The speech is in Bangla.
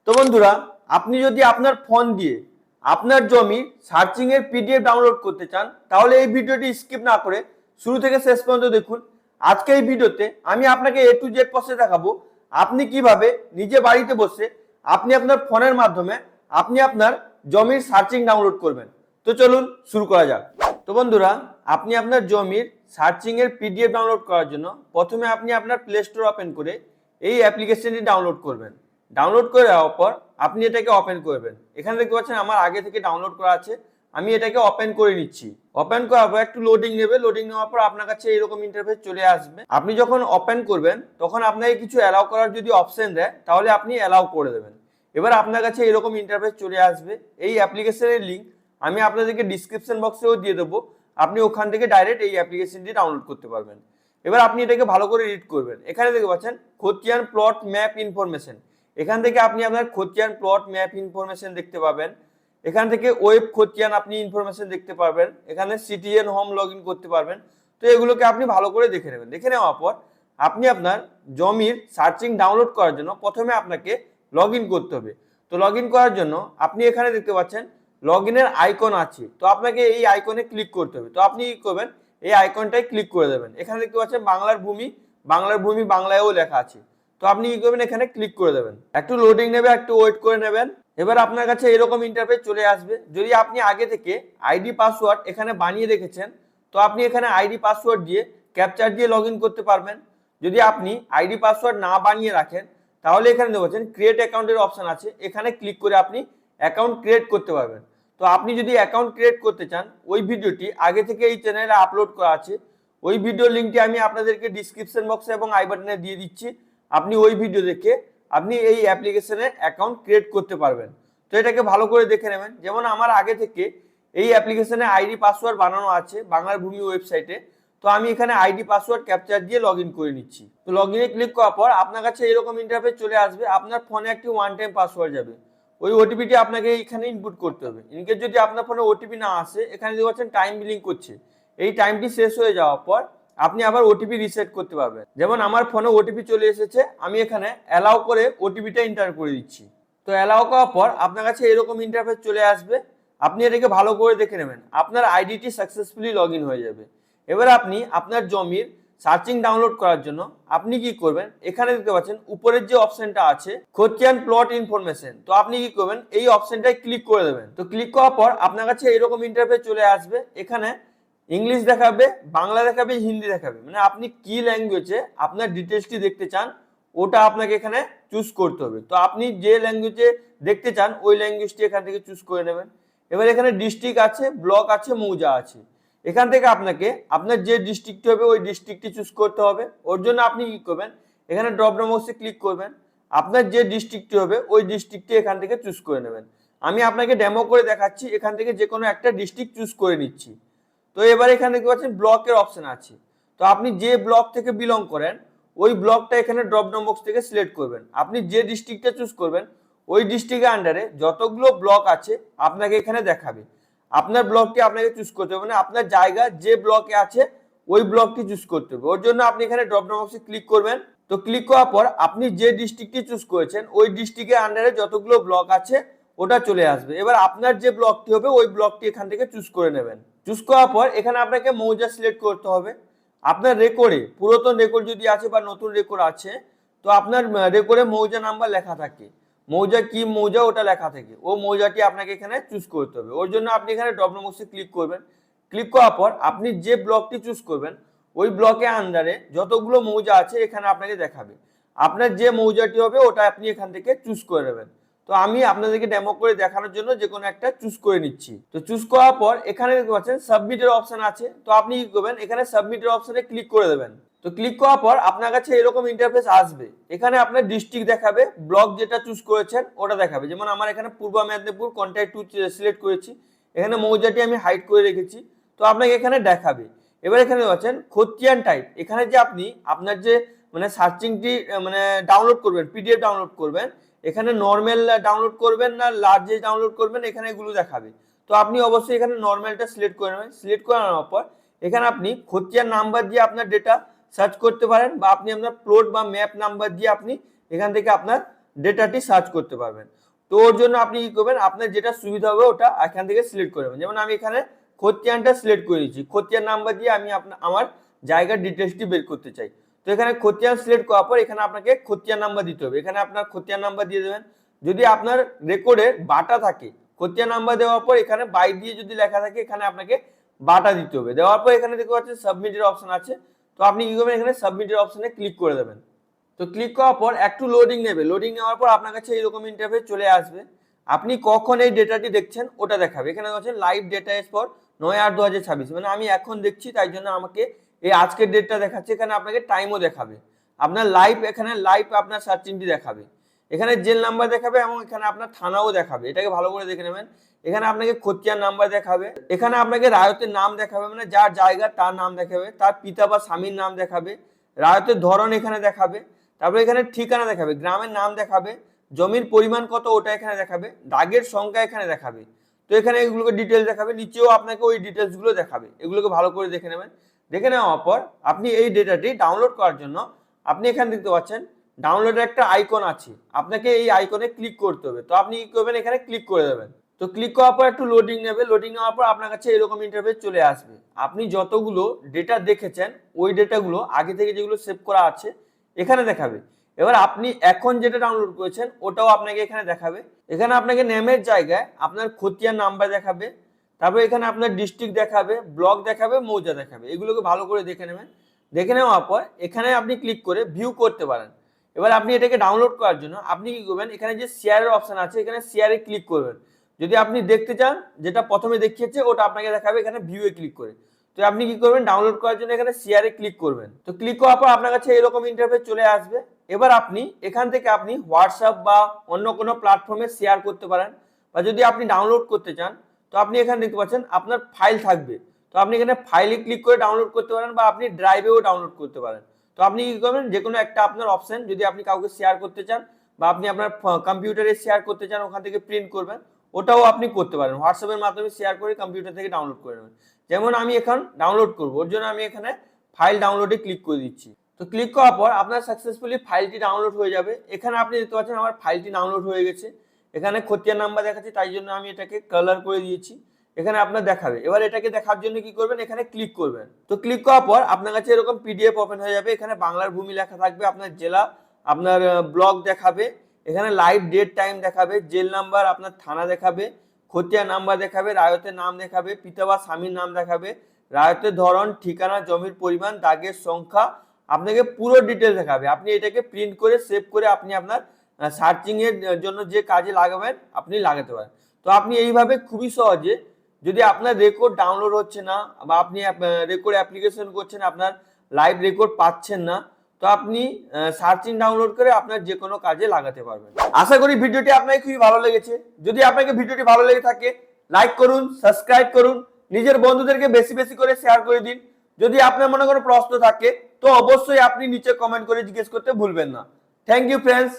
তো বন্ধুরা, আপনি যদি আপনার ফোন দিয়ে আপনার জমি সার্চিং এর পিডিএফ ডাউনলোড করতে চান তাহলে এই ভিডিওটি স্কিপ না করে শুরু থেকে শেষ পর্যন্ত দেখুন। আজকে এই ভিডিওতে আমি আপনাকে A to Z প্রসেস দেখাবো আপনি কিভাবে নিজে বাড়িতে বসে আপনি আপনার ফোনের মাধ্যমে আপনি আপনার জমির সার্চিং ডাউনলোড করবেন। তো চলুন শুরু করা যাক। তো বন্ধুরা, আপনি আপনার জমির সার্চিং এর পিডিএফ ডাউনলোড করার জন্য প্রথমে আপনি আপনার প্লে স্টোর ওপেন করে এই অ্যাপ্লিকেশনটি ডাউনলোড করবেন। ডাউনলোড করে দেওয়ার পর আপনি এটাকে ওপেন করবেন। এখানে দেখতে পাচ্ছেন আমার আগে থেকে ডাউনলোড করা আছে, আমি এটাকে ওপেন করে নিচ্ছি। ওপেন করার পর একটু লোডিং নেবে, লোডিং নেওয়ার পর আপনার কাছে এরকম ইন্টারফেস চলে আসবে। আপনি যখন ওপেন করবেন তখন আপনাকে কিছু অ্যালাউ করার যদি অপশন দেয় তাহলে আপনি অ্যালাউ করে দেবেন। এবার আপনার কাছে এরকম ইন্টারফেস চলে আসবে। এই অ্যাপ্লিকেশনের লিঙ্ক আমি আপনাদেরকে ডিসক্রিপশন বক্সেও দিয়ে দেবো, আপনি ওখান থেকে ডাইরেক্ট এই অ্যাপ্লিকেশনটি ডাউনলোড করতে পারবেন। এবার আপনি এটাকে ভালো করে রিড করবেন। এখানে দেখতে পাচ্ছেন খতিয়ান প্লট ম্যাপ ইনফরমেশন, এখান থেকে আপনি আপনার খতিয়ান প্লট ম্যাপ ইনফরমেশন দেখতে পাবেন। এখান থেকে ওয়েব খতিয়ান আপনি ইনফরমেশন দেখতে পারবেন। এখানে সিটিজেন হোম লগ ইন করতে পারবেন। তো এগুলোকে আপনি ভালো করে দেখে নেবেন। দেখে নেওয়ার পর আপনি আপনার জমির সার্চিং ডাউনলোড করার জন্য প্রথমে আপনাকে লগ ইন করতে হবে। তো লগ ইন করার জন্য আপনি এখানে দেখতে পাচ্ছেন লগ ইনের আইকন আছে, তো আপনাকে এই আইকনে ক্লিক করতে হবে। তো আপনি কি করবেন, এই আইকনটাই ক্লিক করে দেবেন। এখানে দেখতে পাচ্ছেন বাংলার ভূমি, বাংলার ভূমি বাংলায়ও লেখা আছে। তো আপনি কি করবেন, এখানে ক্লিক করে দেবেন। একটু লোডিং নেবে, একটু ওয়েট করে নেবেন। এবার আপনার কাছে এরকম ইন্টারফেস চলে আসবে। যদি আপনি আগে থেকে আইডি পাসওয়ার্ড এখানে বানিয়ে রেখেছেন তো আপনি এখানে আইডি পাসওয়ার্ড দিয়ে ক্যাপচার দিয়ে লগ ইন করতে পারবেন। যদি আপনি আইডি পাসওয়ার্ড না বানিয়ে রাখেন তাহলে এখানে দেখছেন ক্রিয়েট অ্যাকাউন্টের অপশন আছে, এখানে ক্লিক করে আপনি অ্যাকাউন্ট ক্রিয়েট করতে পারবেন। তো আপনি যদি অ্যাকাউন্ট ক্রিয়েট করতে চান ওই ভিডিওটি আগে থেকে এই চ্যানেলে আপলোড করা আছে, ওই ভিডিওর লিঙ্কটি আমি আপনাদেরকে ডিসক্রিপশন বক্সে এবং আই বাটনে দিয়ে দিচ্ছি। আপনি ওই ভিডিও দেখে আপনি এই অ্যাপ্লিকেশনে অ্যাকাউন্ট ক্রিয়েট করতে পারবেন। তো এটাকে ভালো করে দেখে নেবেন। যেমন আমার আগে থেকে এই অ্যাপ্লিকেশনে আইডি পাসওয়ার্ড বানানো আছে বাংলার ভূমি ওয়েবসাইটে। তো আমি এখানে আইডি পাসওয়ার্ড ক্যাপচার দিয়ে লগ ইন করে নিচ্ছি। তো লগ ইনে ক্লিক করার পর আপনার কাছে এরকম ইন্টারফেস চলে আসবে। আপনার ফোনে একটি ওয়ান টাইম পাসওয়ার্ড যাবে, ওই ওটিপিটি আপনাকে এখানে ইনপুট করতে হবে। ইনকেস যদি আপনার ফোনে ওটিপি না আসে, এখানে দেখতে পাচ্ছেন টাইম বিলিং করছে, এই টাইমটি শেষ হয়ে যাওয়ার পর আপনি আবার ওটিপি রিসেট করতে পারবেন। যেমন আমার ফোনে ওটিপি চলে এসেছে, আমি এখানে অ্যালাউ করে ওটিপিটা এন্টার করে দিচ্ছি। তো অ্যালাউ করার পর আপনার কাছে এরকম ইন্টারফেস চলে আসবে। আপনি এটাকে ভালো করে দেখে নেবেন, আপনার আইডিটি সাকসেসফুলি লগ ইন হয়ে যাবে। এবার আপনি আপনার জমির সার্চিং ডাউনলোড করার জন্য আপনি কি করবেন, এখানে দেখতে পাচ্ছেন উপরের যে অপশনটা আছে খতিয়ান প্লট ইনফরমেশন, তো আপনি কি করবেন এই অপশনটায় ক্লিক করে দেবেন। তো ক্লিক করার পর আপনার কাছে এরকম ইন্টারফেস চলে আসবে। এখানে ইংলিশ দেখাবে, বাংলা দেখাবে, হিন্দি দেখাবে, মানে আপনি কি ল্যাঙ্গুয়েজে আপনার ডিটেলসটি দেখতে চান ওটা আপনাকে এখানে চুজ করতে হবে। তো আপনি যে ল্যাঙ্গুয়েজে দেখতে চান ওই ল্যাঙ্গুয়েজটি এখান থেকে চুজ করে নেবেন। এবার এখানে ডিস্ট্রিক্ট আছে, ব্লক আছে, মৌজা আছে। এখান থেকে আপনাকে আপনার যে ডিস্ট্রিক্টটি হবে ওই ডিস্ট্রিক্টটি চুজ করতে হবে। ওর জন্য আপনি কি করবেন, এখানে ড্রপ ডাউন বক্সে ক্লিক করবেন, আপনার যে ডিস্ট্রিক্টটি হবে ওই ডিস্ট্রিক্টটি এখান থেকে চুজ করে নেবেন। আমি আপনাকে ডেমো করে দেখাচ্ছি, এখান থেকে যে কোনো একটা ডিস্ট্রিক্ট চুজ করে নিচ্ছি। তো এবার এখানে দেখতে পাচ্ছেন ব্লকের অপশন আছে, তো আপনি যে ব্লক থেকে বিলং করেন ওই ব্লকটা এখানে ড্রপ ডাউন বক্স থেকে সিলেক্ট করবেন। আপনি যে ডিস্ট্রিক্টটা চুজ করবেন ওই ডিস্ট্রিক্টের আন্ডারে যতগুলো ব্লক আছে আপনাকে এখানে দেখাবে। আপনার ব্লকটি আপনাকে চুজ করতে হবে, মানে আপনার জায়গা যে ব্লকে আছে ওই ব্লকটি চুজ করতে হবে। ওর জন্য আপনি এখানে ড্রপ ডাউন বক্সে ক্লিক করবেন। তো ক্লিক করার পর আপনি যে ডিস্ট্রিক্টটি চুজ করেছেন ওই ডিস্ট্রিক্টের আন্ডারে যতগুলো ব্লক আছে ওটা চলে আসবে। এবার আপনার যে ব্লকটি হবে ওই ব্লকটি এখান থেকে চুজ করে নেবেন। চুজ করার পর এখানে আপনাকে মৌজা সিলেক্ট করতে হবে। আপনার রেকর্ডে পুরাতন রেকর্ড যদি আছে বা নতুন রেকর্ড আছে তো আপনার রেকর্ডে মৌজা নাম্বার লেখা থাকে, মৌজা কি মৌজা ওটা লেখা থাকে, ও মৌজাটি আপনাকে এখানে চুজ করতে হবে। ওর জন্য আপনি এখানে ড্রপ ডাউন বক্সে ক্লিক করবেন। ক্লিক করার পর আপনি যে ব্লকটি চুজ করবেন ওই ব্লকের আন্ডারে যতগুলো মৌজা আছে এখানে আপনাকে দেখাবে। আপনার যে মৌজাটি হবে ওটা আপনি এখান থেকে চুজ করে নেবেন। তো আমি আপনাদেরকে ডেমো করে দেখানোর জন্য যে কোনো একটা চুজ করে নিচ্ছি। তো চুজ করার পর এখানে দেখতে পাচ্ছেন সাবমিটের অপশন আছে, তো আপনি কি করবেন, এখানে সাবমিটের অপশনে ক্লিক করে দেবেন। তো ক্লিক করার পর আপনার কাছে এরকম ইন্টারফেস আসবে। এখানে আপনার ডিস্ট্রিক্ট দেখাবে, ব্লক যেটা চুজ করেছেন ওটা দেখাবে। যেমন আমার এখানে পূর্ব মেদিনীপুর কন্ট্যাক্ট 2 সিলেক্ট করেছি, এখানে মৌজাটি আমি হাইড করে রেখেছি, তো আপনাকে এখানে দেখাবে। এবার এখানে পাচ্ছেন খতিয়ান টাইপ, এখানে যে আপনি আপনার যে মানে সার্চিংটি মানে ডাউনলোড করবেন, পিডিএফ ডাউনলোড করবেন, এখানে নর্মাল ডাউনলোড করবেন না লার্জে ডাউনলোড করবেন এখানে এগুলো দেখাবে। তো আপনি অবশ্যই এখানে নর্মালটা সিলেক্ট করে নেবেন। সিলেক্ট করে নেওয়ার পর এখানে আপনি খতিয়ান নাম্বার দিয়ে আপনার ডেটা সার্চ করতে পারেন, বা আপনি আপনার প্লট বা ম্যাপ নাম্বার দিয়ে আপনি এখান থেকে আপনার ডেটাটি সার্চ করতে পারবেন। তো ওর জন্য আপনি কি করবেন, আপনার যেটা সুবিধা হবে ওটা এখান থেকে সিলেক্ট করবেন। যেমন আমি এখানে খতিয়ানটা সিলেক্ট করে দিচ্ছি, খতিয়ান নাম্বার দিয়ে আমি আমার জায়গার ডিটেলসটি বের করতে চাই। তো এখানে খতিয়ান সিলেক্ট করার পর এখানে আপনাকে খতিয়ান নাম্বার দিতে হবে, এখানে আপনার খতিয়ান নাম্বার দিয়ে দেবেন। যদি আপনার রেকর্ডে বাটা থাকে, খতিয়ান নাম্বার দেওয়ার পর এখানে 22 দিয়ে যদি লেখা থাকে এখানে আপনাকে বাটা দিতে হবে। দেওয়ার পর এখানে দেখতে পাচ্ছেন সাবমিটের অপশন আছে, তো আপনি কি করবেন, এখানে সাবমিটের অপশনে ক্লিক করে দেবেন। তো ক্লিক করার পর একটু লোডিং নেবে, লোডিং নেওয়ার পর আপনার কাছে এরকম ইন্টারফেস চলে আসবে। আপনি কখন এই ডেটাটি দেখছেন ওটা দেখাবে। এখানে দেখছেন লাইভ ডেটা এস ফর 9/8/2026, মানে আমি এখন দেখছি তাই জন্য আমাকে এই আজকের ডেটটা দেখাচ্ছে। এখানে আপনাকে টাইমও দেখাবে, আপনার লাইভ, এখানে লাইভ আপনার সার্চিংটি দেখাবে, এখানে জেল নাম্বার দেখাবে এবং এখানে আপনার থানাও দেখাবে। এটাকে ভালো করে দেখে নেবেন। এখানে আপনাকে খতিয়ান নাম্বার দেখাবে, এখানে আপনাকে রায়তের নাম দেখাবে, মানে যার জায়গা তার নাম দেখাবে, তার পিতা বা স্বামীর নাম দেখাবে, রায়তের ধরন এখানে দেখাবে, তারপরে এখানে ঠিকানা দেখাবে, গ্রামের নাম দেখাবে, জমির পরিমাণ কত ওটা এখানে দেখাবে, দাগের সংখ্যা এখানে দেখাবে। তো এখানে এগুলোকে ডিটেলস দেখাবে, নিচেও আপনাকে ওই ডিটেলস গুলো দেখাবে। এগুলোকে ভালো করে দেখে নেবেন। দেখে নেওয়ার পর আপনি এই ডেটাটি ডাউনলোড করার জন্য আপনি এখানে দেখতে পাচ্ছেন ডাউনলোডের একটা আইকন আছে, আপনাকে এই আইকনে ক্লিক করতে হবে। তো আপনি কি করবেন, এখানে ক্লিক করে দেবেন। তো ক্লিক করার পর একটু লোডিং নেবে, লোডিং নেওয়ার পর আপনার কাছে এরকম ইন্টারফেস চলে আসবে। আপনি যতগুলো ডেটা দেখেছেন ওই ডেটাগুলো আগে থেকে যেগুলো সেভ করা আছে এখানে দেখাবে। এবার আপনি এখন যেটা ডাউনলোড করেছেন ওটাও আপনাকে এখানে দেখাবে। এখানে আপনাকে নেমের জায়গায় আপনার খতিয়ান নাম্বার দেখাবে, তারপর এখানে আপনার ডিস্ট্রিক্ট দেখাবে, ব্লক দেখাবে, মৌজা দেখাবে। এগুলোকে ভালো করে দেখে নেবেন। দেখে নেওয়ার পর এখানে আপনি ক্লিক করে ভিউ করতে পারেন। এবার আপনি এটাকে ডাউনলোড করার জন্য আপনি কি করবেন, এখানে যে শেয়ারের অপশন আছে এখানে শেয়ারে ক্লিক করবেন। যদি আপনি দেখতে চান যেটা প্রথমে দেখিয়েছে ওটা আপনাকে দেখাবে এখানে ভিউয়ে ক্লিক করে। তো আপনি কি করবেন, ডাউনলোড করার জন্য এখানে শেয়ারে ক্লিক করবেন। তো ক্লিক করার পর আপনার কাছে এরকম ইন্টারফেস চলে আসবে। এবার আপনি এখান থেকে আপনি হোয়াটসঅ্যাপ বা অন্য কোনো প্ল্যাটফর্মে শেয়ার করতে পারেন, বা যদি আপনি ডাউনলোড করতে চান তো আপনি এখানে দেখতে পাচ্ছেন আপনার ফাইল থাকবে। তো আপনি এখানে ফাইলে ক্লিক করে ডাউনলোড করতে পারেন, বা আপনি ড্রাইভেও ডাউনলোড করতে পারেন। তো আপনি কি করবেন, যে কোনো একটা আপনার অপশন, যদি আপনি কাউকে শেয়ার করতে চান বা আপনি আপনার কম্পিউটারে শেয়ার করতে চান ওখান থেকে প্রিন্ট করবেন, ওটাও আপনি করতে পারেন। হোয়াটসঅ্যাপের মাধ্যমে শেয়ার করে কম্পিউটার থেকে ডাউনলোড করে নেবেন। যেমন আমি এখন ডাউনলোড করবো, ওর জন্য আমি এখানে ফাইল ডাউনলোডে ক্লিক করে দিচ্ছি। তো ক্লিক করার পর আপনার সাকসেসফুলি ফাইলটি ডাউনলোড হয়ে যাবে। এখানে আপনি দেখতে পাচ্ছেন আমার ফাইলটি ডাউনলোড হয়ে গেছে। এখানে খতিয়ান নাম্বার দেখাচ্ছে তাই জন্য আমি এটাকে কালার করে দিয়েছি, এখানে আপনার দেখাবে। এবার এটাকে দেখার জন্য কি করবেন, এখানে ক্লিক করবেন। তো ক্লিক করার পর আপনার কাছে এরকম পিডিএফ ওপেন হয়ে যাবে। এখানে বাংলার ভূমি লেখা থাকবে, আপনার জেলা, আপনার ব্লক দেখাবে, এখানে লাইভ ডেট টাইম দেখাবে, জেল নাম্বার, আপনার থানা দেখাবে, খতিয়ান নাম্বার দেখাবে, রায়তের নাম দেখাবে, পিতা বা স্বামীর নাম দেখাবে, রায়তের ধরন, ঠিকানা, জমির পরিমাণ, দাগের সংখ্যা, আপনাকে পুরো ডিটেল দেখাবে। আপনি এটাকে প্রিন্ট করে সেভ করে আপনি আপনার সার্চিং এর জন্য যে কাজে লাগাবেন আপনি লাগাতে পারেন। তো আপনি এইভাবে খুবই সহজে, যদি আপনার রেকর্ড ডাউনলোড হচ্ছে না বা আপনি রেকর্ড অ্যাপ্লিকেশন করছেন আপনার লাইভ রেকর্ড পাচ্ছেন না, তো আপনি সার্চিং ডাউনলোড করে আপনার যে কোনো কাজে লাগাতে পারবেন। আশা করি ভিডিওটি আপনাকে খুবই ভালো লেগেছে। যদি আপনাকে ভিডিওটি ভালো লেগে থাকে লাইক করুন, সাবস্ক্রাইব করুন, নিজের বন্ধুদেরকে বেশি বেশি করে শেয়ার করে দিন। যদি আপনার মনে কোনো প্রশ্ন থাকে তো অবশ্যই আপনি নিচে কমেন্ট করে জিজ্ঞেস করতে ভুলবেন না। Thank you friends.